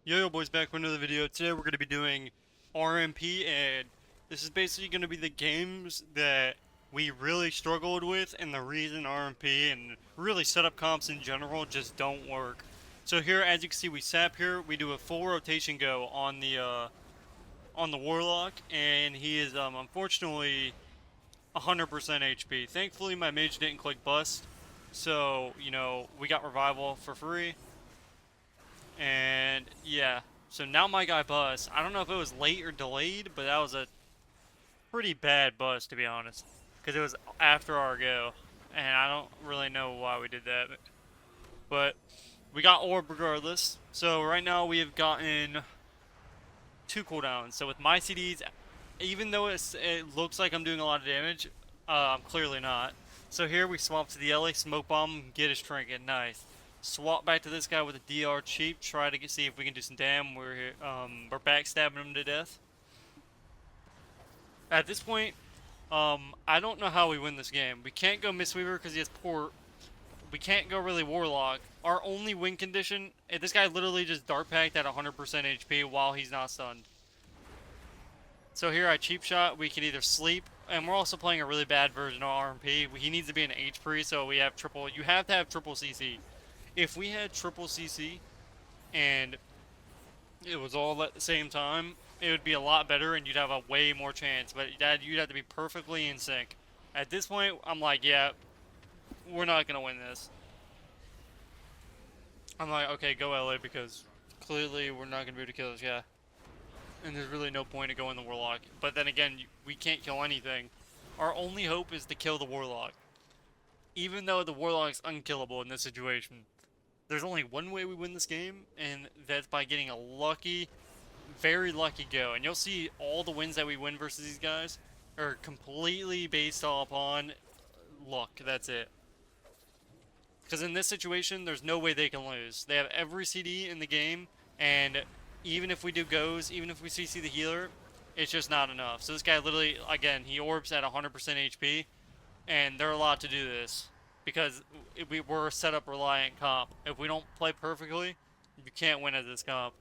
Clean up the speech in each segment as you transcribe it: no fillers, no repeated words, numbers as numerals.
Yo boys, back with another video. Today we're going to be doing RMP, and this is basically going to be the games that we really struggled with and the reason RMP and really setup comps in general just don't work. So here, as you can see, we sap here. We do a full rotation go on the Warlock, and he is unfortunately 100% HP. Thankfully my mage didn't click bust, so we got revival for free. And yeah, so now my guy busts. I don't know if it was late or delayed, but that was a pretty bad bust to be honest, because it was after our go, and I don't really know why we did that, but we got orb regardless. So right now we have gotten two cooldowns. So with my CDs, even though it looks like I'm doing a lot of damage, I'm clearly not. So here we swap to the LA smoke bomb, get his trinket, nice. Swap back to this guy with a DR cheap, try to see if we can do some damage. We're backstabbing him to death. At this point, I don't know how we win this game. We can't go Mistweaver because he has port. We can't go really Warlock. Our only win condition, this guy literally just dart packed at 100% HP while he's not stunned. So here I cheap shot, we can either sleep, and we're also playing a really bad version of RMP. He needs to be an H pre, so we have triple. You have to have triple CC. If we had triple CC and it was all at the same time, it would be a lot better, and you'd have a way more chance. But you'd have to be perfectly in sync. At this point, I'm like, yeah, we're not gonna win this. I'm like, okay, go LA because clearly we're not gonna be able to kill this guy. And there's really no point in going the Warlock. But then again, we can't kill anything. Our only hope is to kill the Warlock. Even though the Warlock's unkillable in this situation. There's only one way we win this game, and that's by getting a lucky, very lucky go. And you'll see all the wins that we win versus these guys are completely based upon luck. That's it. Because in this situation, there's no way they can lose. They have every CD in the game, and even if we do goes, even if we CC the healer, it's just not enough. So this guy literally, again, he orbs at 100% HP, and they're allowed to do this because we're a setup reliant comp. If we don't play perfectly, you can't win at this comp.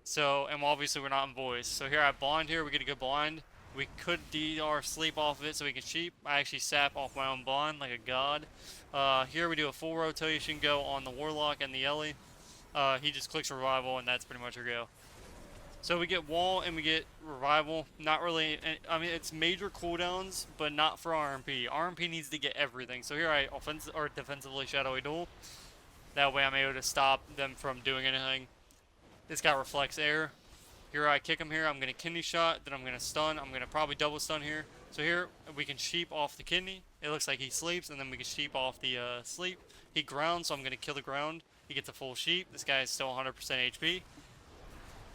So, and obviously we're not in voice. So here I blind here, we get a good blind. We could DR sleep off of it so we can cheap. I actually sap off my own blind like a god. Here we do a full rotation go on the Warlock and the Ellie. He just clicks revival and that's pretty much our go. So we get wall and we get revival. Not really, I mean it's major cooldowns, but not for RMP. RMP needs to get everything. So here I offensive or defensively shadowy duel. That way I'm able to stop them from doing anything. This guy reflects air. Here I kick him here. I'm going to kidney shot. Then I'm going to stun. I'm going to probably double stun here. So here we can sheep off the kidney. It looks like he sleeps. And then we can sheep off the sleep. He grounds, so I'm going to kill the ground. He gets a full sheep. This guy is still 100% HP.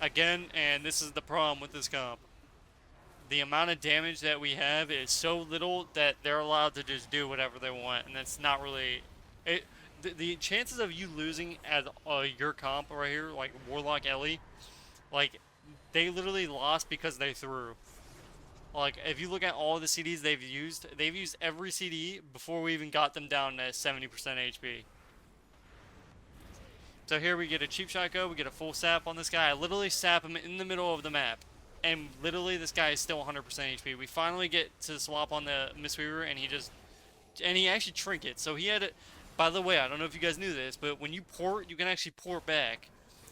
Again, and this is the problem with this comp. The amount of damage that we have is so little that they're allowed to just do whatever they want. And that's not really... The chances of you losing as your comp right here, like Warlock Ellie, like they literally lost because they threw. Like if you look at all the CDs they've used every CD before we even got them down to 70% HP. So here we get a cheap shot go, we get a full sap on this guy. I literally sap him in the middle of the map. And literally this guy is still 100% HP. We finally get to swap on the Mistweaver and he actually trinkets. So he had it. By the way, I don't know if you guys knew this, but when you port, you can actually port back.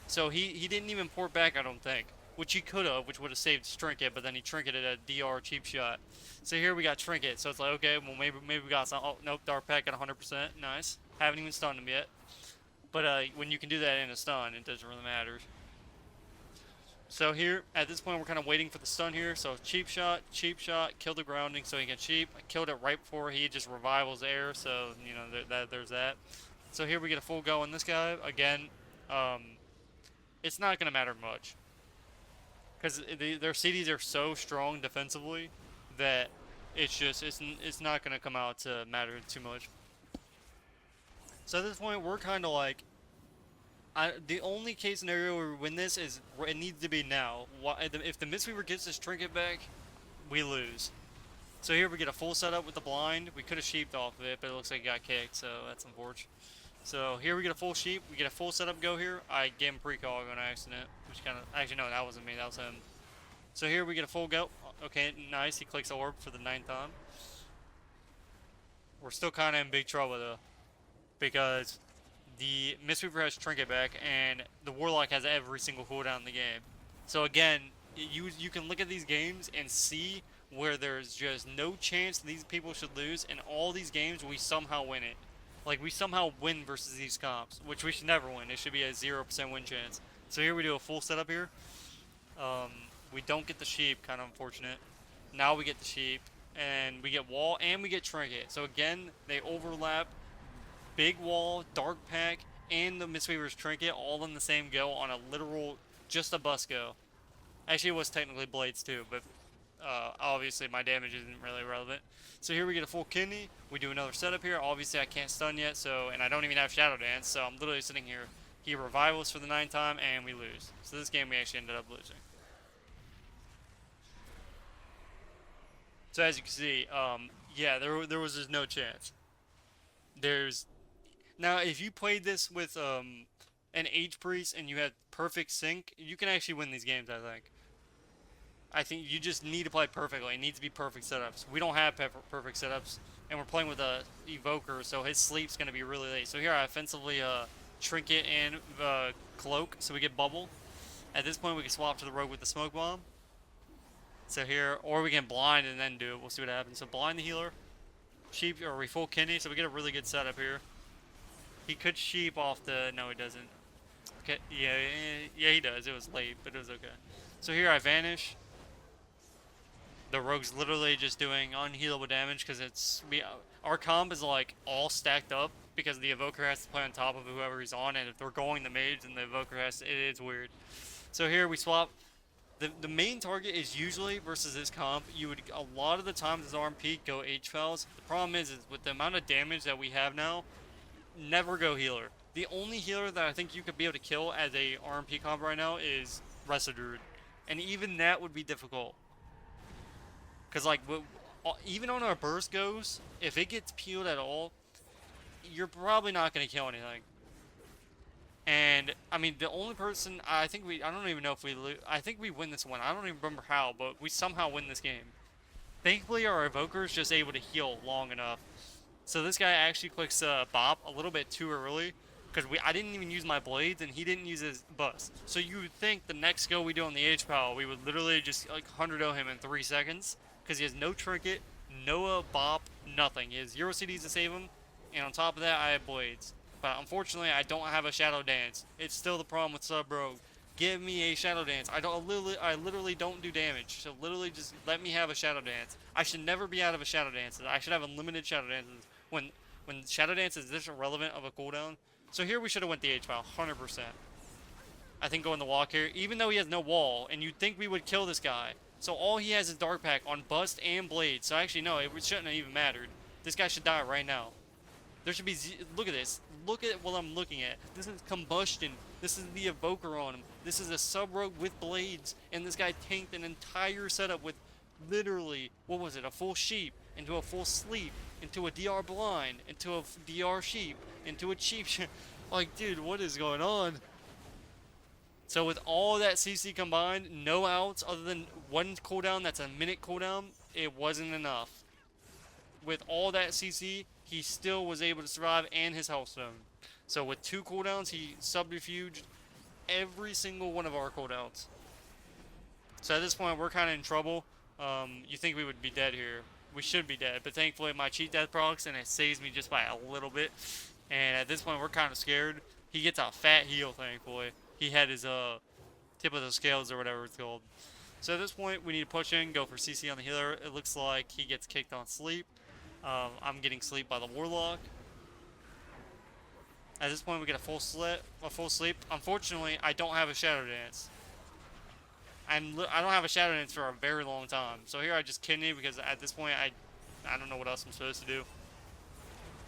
So he didn't even port back, I don't think. Which he could have, which would have saved his trinket, but then he trinketed a DR cheap shot. So here we got trinket. So it's like, okay, well maybe we got some. Oh nope, dart pack at 100%. Nice. Haven't even stunned him yet. But when you can do that in a stun, it doesn't really matter. So here, at this point, we're kind of waiting for the stun here. So cheap shot, kill the grounding so he can cheap. I killed it right before he just revivals air, so, you know, there's that. So here we get a full go on this guy. Again, it's not going to matter much. Because their CDs are so strong defensively that it's not going to come out to matter too much. So at this point, we're kind of like, the only case scenario where we win this is it needs to be now. If the Mistweaver gets his trinket back, we lose. So here we get a full setup with the blind. We could have sheeped off of it, but it looks like he got kicked, so that's unfortunate. So here we get a full sheep. We get a full setup go here. I gave him precog on accident, which kind of actually no, that wasn't me. That was him. So here we get a full go. Okay, nice. He clicks orb for the 9th time. We're still kind of in big trouble though, because the Mistweaver has Trinket back, and the Warlock has every single cooldown in the game. So again, you can look at these games and see where there's just no chance these people should lose, and all these games we somehow win it. Like we somehow win versus these comps, which we should never win. It should be a 0% win chance. So here we do a full setup here. Um, we don't get the sheep, kind of unfortunate. Now we get the sheep, and we get wall, and we get Trinket. So again, they overlap. Big wall, dark pack, and the Mistweaver's Trinket all in the same go on a literal, just a bus go. Actually, it was technically blades too, but obviously my damage isn't really relevant. So here we get a full kidney. We do another setup here. Obviously I can't stun yet, so and I don't even have Shadow Dance, so I'm literally sitting here. He revives us for the 9th time, and we lose. So this game we actually ended up losing. So as you can see, yeah, there was just no chance. There's Now, if you played this with an H priest and you had perfect sync, you can actually win these games. I think you just need to play perfectly. It needs to be perfect setups. We don't have perfect setups, and we're playing with a evoker, so his sleep's gonna be really late. So here I offensively trinket and cloak, so we get bubble. At this point, we can swap to the rogue with the smoke bomb. So here, or we can blind and then do it. We'll see what happens. So blind the healer, sheep, or we full kidney, so we get a really good setup here. He could sheep off the... No, he doesn't. Okay, yeah, he does. It was late, but it was okay. So here I vanish. The rogue's literally just doing unhealable damage because our comp is like all stacked up because the evoker has to play on top of whoever he's on, and if they're going the mage, then the evoker has to... It is weird. So here we swap. The main target is usually versus this comp. You would a lot of the times as arm peak go H-Fells. The problem is with the amount of damage that we have now, never go healer. The only healer that I think you could be able to kill as a RMP comp right now is Residruid. And even that would be difficult. Because, like, even on our burst goes, if it gets peeled at all, you're probably not going to kill anything. And, I mean, the only person, I don't even know if we lose. I think we win this one. I don't even remember how, but we somehow win this game. Thankfully, our Evoker is just able to heal long enough. So this guy actually clicks Bop a little bit too early, because I didn't even use my blades, and he didn't use his bust. So you would think the next go we do on the H-Power, we would literally just, like, 100-0 him in 3 seconds, because he has no trinket, no Bop, nothing. He has 0 CDs to save him, and on top of that, I have blades. But unfortunately, I don't have a Shadow Dance. It's still the problem with Sub Rogue. Give me a Shadow Dance. I literally don't do damage. So literally just let me have a Shadow Dance. I should never be out of a Shadow Dance. I should have unlimited Shadow Dances when Shadow Dance is this irrelevant of a cooldown. So here we should have went the H-File, 100%. I think going the walk here, even though he has no wall, and you'd think we would kill this guy. So all he has is Dark Pack on Bust and Blade. So actually, no, it shouldn't have even mattered. This guy should die right now. There should be... Look at this. Look at what I'm looking at. This is Combustion. This is the Evoker on him. This is a Sub-Rogue with Blades. And this guy tanked an entire setup with literally, what was it, a full Sheep, into a full Sleep, into a DR Blind, into a DR Sheep, into a Cheap Sheep. Like, dude, what is going on? So with all that CC combined, no outs other than one cooldown that's a minute cooldown, it wasn't enough. With all that CC, he still was able to survive and his health stone. So with 2 cooldowns, he subterfuged every single one of our cooldowns. So at this point, we're kind of in trouble. You think we would be dead here. We should be dead, but thankfully my cheat death procs, and it saves me just by a little bit. And at this point, we're kind of scared. He gets a fat heal, thankfully. He had his tip of the scales or whatever it's called. So at this point, we need to push in, go for CC on the healer. It looks like he gets kicked on sleep. I'm getting sleep by the Warlock. At this point, we get a full sleep. Unfortunately, I don't have a Shadow Dance. I don't have a Shadow Dance for a very long time. So here I just kidney because at this point, I don't know what else I'm supposed to do.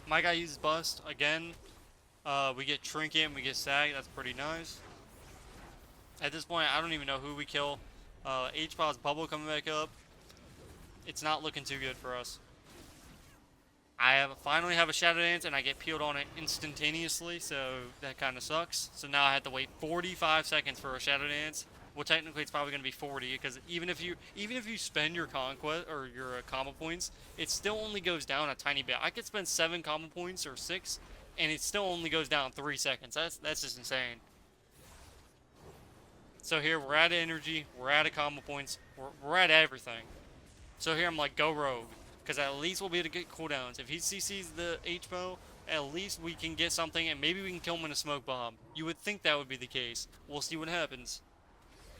My guy uses Bust again. We get Trinket and we get Sag. That's pretty nice. At this point, I don't even know who we kill. H-Pod's bubble coming back up. It's not looking too good for us. finally have a Shadow Dance, and I get peeled on it instantaneously, so that kind of sucks. So now I have to wait 45 seconds for a Shadow Dance. Well, technically it's probably going to be 40, because even if you spend your conquest or your combo points, it still only goes down a tiny bit. I could spend 7 combo points or 6, and it still only goes down 3 seconds. That's just insane. So here we're out of energy, we're out of combo points, we're out of everything. So here I'm like, go rogue. Because at least we'll be able to get cooldowns. If he CCs the HMO, at least we can get something and maybe we can kill him in a smoke bomb. You would think that would be the case. We'll see what happens.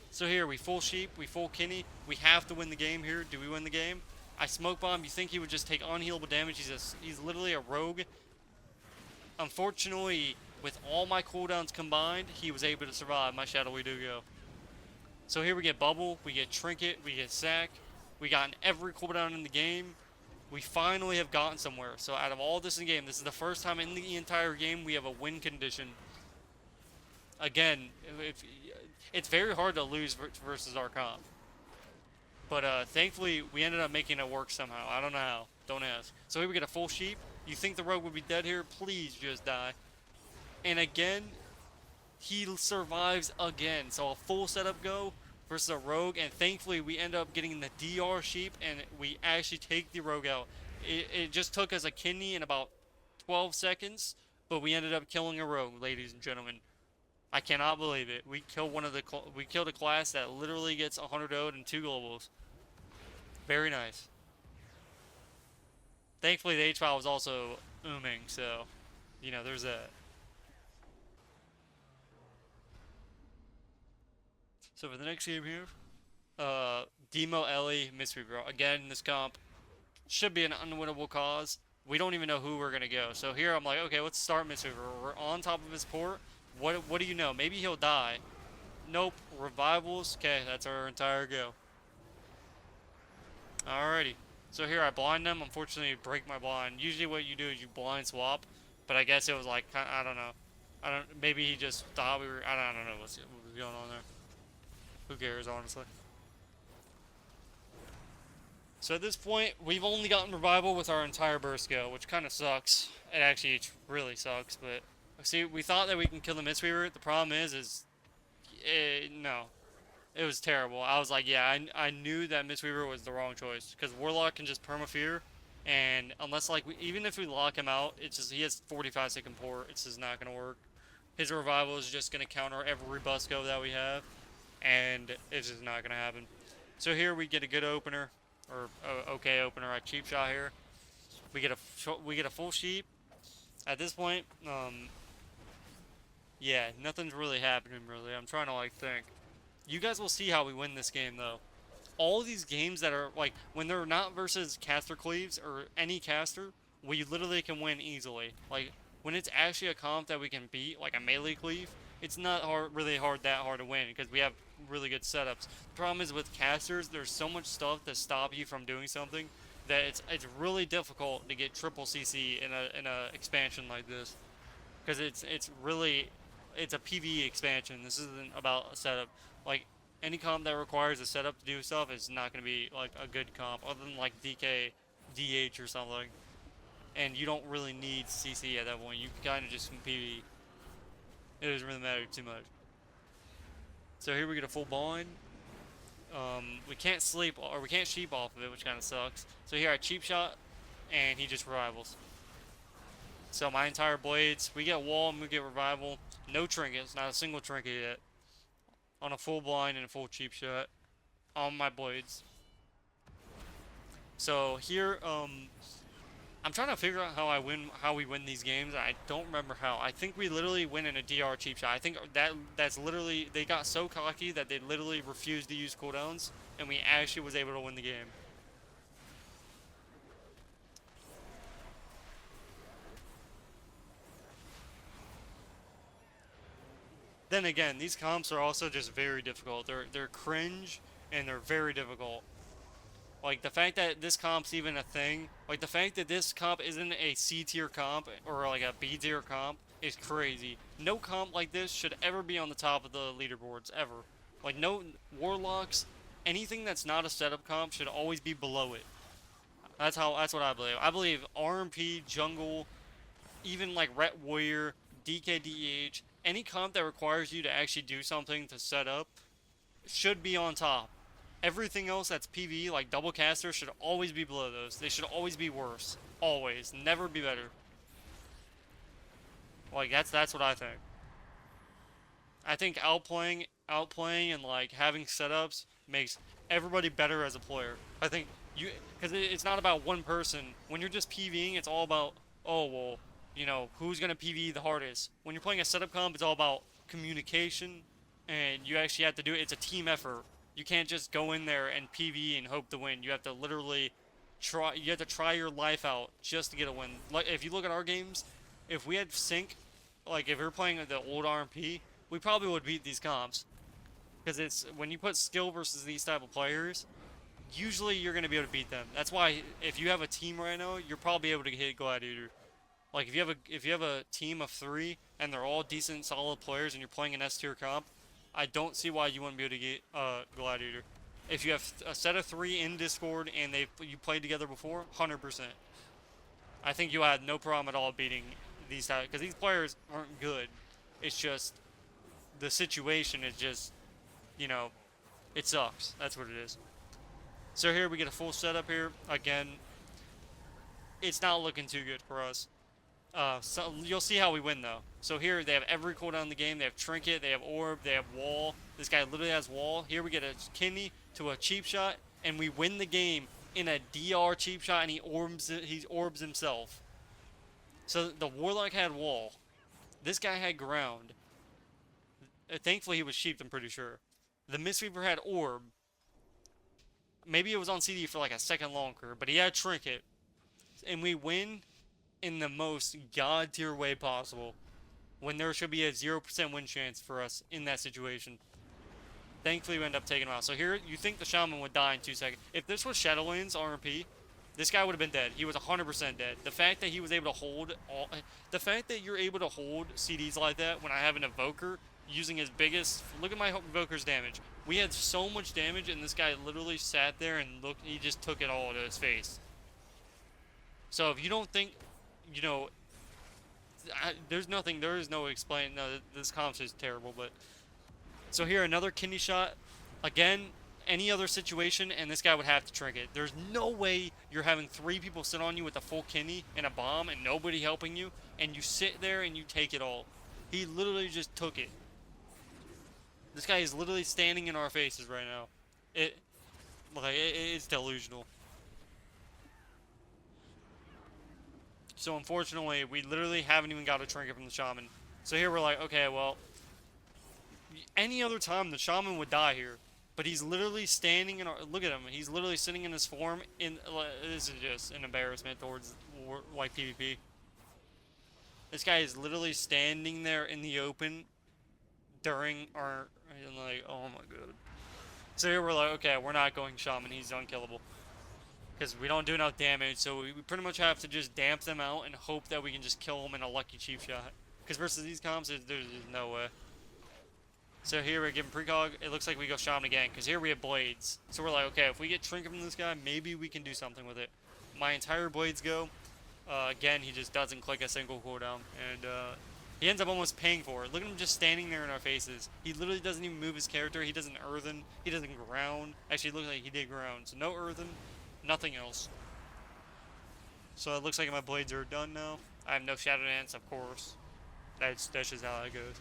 So here, we full Sheep, we full Kenny. We have to win the game here. Do we win the game? I smoke bomb. You think he would just take unhealable damage. He's literally a rogue. Unfortunately, with all my cooldowns combined, he was able to survive my Shadowy Dugo. So here we get Bubble, we get Trinket, we get Sack. We got every cooldown in the game. We finally have gotten somewhere. So out of all this in the game, this is the first time in the entire game we have a win condition. Again, it's very hard to lose versus our comp. But thankfully, we ended up making it work somehow. I don't know how. Don't ask. So here we get a full Sheep. You think the rogue would be dead here? Please just die. And again, he survives again. So a full setup go versus a rogue, and thankfully we end up getting the DR Sheep, and we actually take the rogue out. It just took us a kidney in about 12 seconds, but we ended up killing a rogue, ladies and gentlemen. I cannot believe it. We killed a class that literally gets 100 ode and 2 globals. Very nice. Thankfully the H-file was also ooming, so there's that. So for the next game here, Demo, Ellie, Mistweaver. Again, this comp should be an unwinnable cause. We don't even know who we're gonna go. So here I'm like, okay, let's start Mistweaver. We're on top of his port. What do you know? Maybe he'll die. Nope. Revivals. Okay, that's our entire go. Alrighty. So here I blind them. Unfortunately, break my blind. Usually what you do is you blind swap, but I guess it was like, I don't know. Maybe he just thought we were. I don't know what was going on there. Who cares, honestly? So at this point, we've only gotten revival with our entire burst go, which kind of sucks. It actually really sucks, but see, we thought that we can kill the Mistweaver. The problem is no. It was terrible. I was like, yeah, I knew that Mistweaver was the wrong choice, because Warlock can just perma-fear, and unless, like, even if we lock him out, it's just, he has 45-second port. It's just not going to work. His revival is just going to counter every bust go that we have, and it's just not going to happen. So here we get a good opener, or okay opener at cheap shot here. We get a full Sheep. At this point, yeah, nothing's really happening really. I'm trying to like think. You guys will see how we win this game though. All these games that are like when they're not versus caster cleaves or any caster, we literally can win easily. Like when it's actually a comp that we can beat, like a melee cleave, it's not really that hard to win because we have really good setups. The problem is with casters, there's so much stuff to stop you from doing something that it's really difficult to get triple CC in a expansion like this, because it's a PvE expansion. This isn't about a setup. Like any comp that requires a setup to do stuff is not going to be like a good comp, other than like DK, DH or something. And you don't really need CC at that point. You can kind of just PvE. It doesn't really matter too much. So here we get a full bind. We can't sleep, or we can't sheep off of it, which kind of sucks. So here I cheap shot, and he just revivals. So my entire blades, we get wall and we get revival. No trinkets, not a single trinket yet. On a full blind and a full cheap shot on my blades. So here, I'm trying to figure out how we win these games. I don't remember how. I think we literally win in a DR cheap shot. I think that's literally, they got so cocky that they literally refused to use cooldowns, and we actually was able to win the game. Then again, these comps are also just very difficult. They're cringe and they're very difficult. Like the fact that this comp's even a thing, like the fact that this comp isn't a C tier comp or like a B tier comp is crazy. No comp like this should ever be on the top of the leaderboards ever. Like no warlocks, anything that's not a setup comp should always be below it. That's what I believe. I believe RMP, jungle, even like Ret Warrior, DKDH, any comp that requires you to actually do something to set up should be on top. Everything else that's PvE, like double caster, should always be below those. They should always be worse. Always. Never be better. Like that's what I think. I think outplaying and like having setups makes everybody better as a player. I think you because it's not about one person. When you're just PvEing, it's all about, oh well, who's gonna PvE the hardest. When you're playing a setup comp, it's all about communication, and you actually have to do it. It's a team effort. You can't just go in there and PvE and hope to win. You have to literally try. You have to try your life out just to get a win. Like if you look at our games, if we had sync, like if we were playing the old RMP, we probably would beat these comps. Because it's when you put skill versus these type of players, usually you're gonna be able to beat them. That's why if you have a team right now, you're probably able to hit Gladiator. Like if you have a team of 3 and they're all decent, solid players, and you're playing an S tier comp, I don't see why you wouldn't be able to get Gladiator. If you have a set of 3 in Discord and you played together before, 100%. I think you had no problem at all beating these types because these players aren't good. It's just the situation is just, you know, it sucks. That's what it is. So here we get a full setup here. Again, it's not looking too good for us. So you'll see how we win though. So here they have every cooldown in the game. They have Trinket, they have Orb, they have Wall. This guy literally has Wall. Here we get a kidney to a cheap shot, and we win the game in a DR cheap shot, and he orbs himself. So the Warlock had Wall. This guy had Ground. Thankfully he was sheeped, I'm pretty sure. The Mistweaver had Orb. Maybe it was on CD for like a second longer, but he had Trinket. And we win in the most god tier way possible. When there should be a 0% win chance for us in that situation. Thankfully we end up taking him out. So here, you think the Shaman would die in 2 seconds. If this was Shadowlands RMP, this guy would have been dead. He was 100% dead. The fact that he was able to hold the fact that you're able to hold CDs like that when I have an Evoker using his biggest, look at my Evoker's damage. We had so much damage and this guy literally sat there and he just took it all to his face. So if you don't think, there is no explain, no, this comp is terrible, but. So here, another kidney shot. Again, any other situation, and this guy would have to Trinket. There's no way you're having 3 people sit on you with a full kidney and a bomb and nobody helping you, and you sit there and you take it all. He literally just took it. This guy is literally standing in our faces right now. It's delusional. So unfortunately, we literally haven't even got a Trinket from the Shaman. So here we're like, okay, well, any other time the Shaman would die here. But he's literally standing in our, look at him, he's literally sitting in his form this is just an embarrassment towards, like, PvP. This guy is literally standing there in the open during our, like, oh my god. So here we're like, okay, we're not going Shaman, he's unkillable. Because we don't do enough damage, so we pretty much have to just damp them out and hope that we can just kill them in a lucky cheap shot. Because versus these comps, there's no way. So here we're giving precog. It looks like we go Shaman again, because here we have Blades. So we're like, okay, if we get Trinket from this guy, maybe we can do something with it. My entire Blades go. Again, he just doesn't click a single cooldown. And he ends up almost paying for it. Look at him just standing there in our faces. He literally doesn't even move his character. He doesn't earthen. He doesn't ground. Actually, it looks like he did ground. So no earthen, nothing else. So it looks like my Blades are done now. I have no Shadow Dance, of course. That's just how that goes.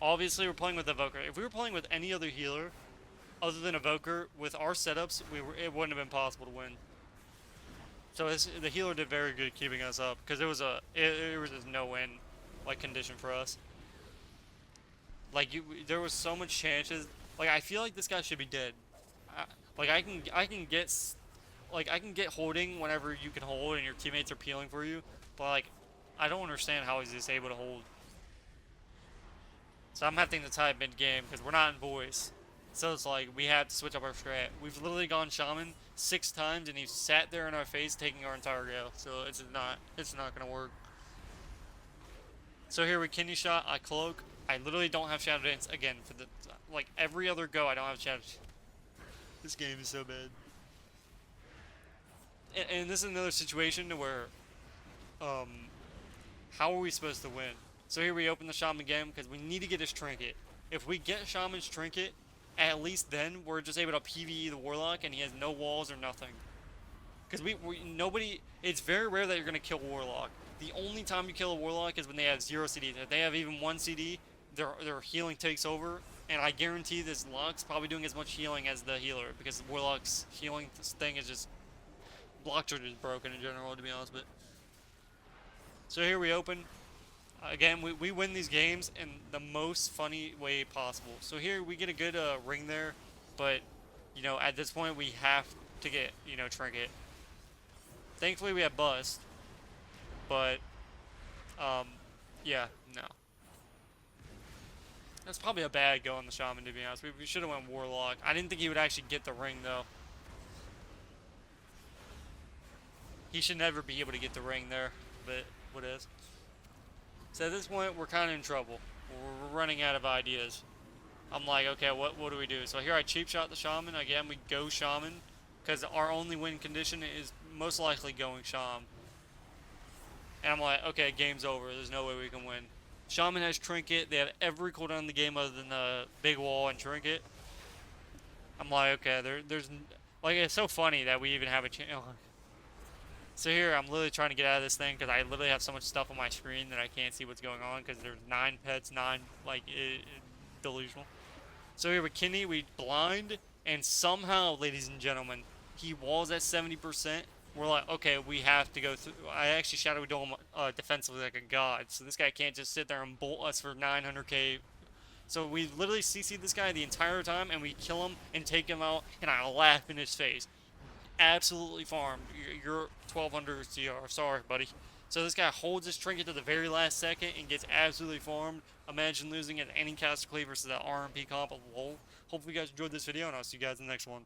Obviously, we're playing with Evoker. If we were playing with any other healer, other than Evoker, with our setups, it wouldn't have been possible to win. So the healer did very good keeping us up, because it was just no win, like, condition for us. Like there was so much chances. Like I feel like this guy should be dead. I can get holding whenever you can hold and your teammates are peeling for you, but like I don't understand how he's just able to hold. So I'm having to type mid-game because we're not in voice. So it's like we have to switch up our strat. We've literally gone Shaman 6 times and he's sat there in our face taking our entire gale. So it's not gonna work. So here we kidney shot, I cloak. I literally don't have Shadow Dance again for the, like every other go I don't have Shadow. This game is so bad. And this is another situation where, um, how are we supposed to win? So here we open the Shaman again because we need to get his trinket. If we get Shaman's trinket, at least then we're just able to PvE the Warlock and he has no walls or nothing. Because nobody, it's very rare that you're going to kill Warlock. The only time you kill a Warlock is when they have 0 CD. If they have even 1 CD, their healing takes over. And I guarantee this Locke's probably doing as much healing as the healer. Because the Warlock's healing thing is just, blocks are just broken in general, to be honest. But so here we open. Again, we win these games in the most funny way possible. So here we get a good ring there. But, you know, at this point we have to get, you know, trinket. Thankfully we have bust, but, yeah, no. That's probably a bad go on the Shaman, to be honest. We should have went Warlock. I didn't think he would actually get the ring, though. He should never be able to get the ring there, but what is? So at this point, we're kind of in trouble. We're running out of ideas. I'm like, okay, what do we do? So here I cheap shot the Shaman. Again, we go Shaman, because our only win condition is most likely going Sham. And I'm like, okay, game's over. There's no way we can win. Shaman has Trinket. They have every cooldown in the game other than the Big Wall and Trinket. I'm like, okay, there's... Like, it's so funny that we even have a chance. So here, I'm literally trying to get out of this thing because I literally have so much stuff on my screen that I can't see what's going on because there's 9 pets, 9, like, delusional. So here with Kenny, we blind, and somehow, ladies and gentlemen, he walls at 70%. We're like, okay, we have to go through. I actually Shadow Dome defensively like a god, so this guy can't just sit there and bolt us for 900k. So we literally CC'd this guy the entire time, and we kill him and take him out, and I laugh in his face. Absolutely farmed. You're 1200 CR. Sorry, buddy. So this guy holds his trinket to the very last second and gets absolutely farmed. Imagine losing at any Caster Cleave versus that RMP comp of LOL. Hopefully you guys enjoyed this video, and I'll see you guys in the next one.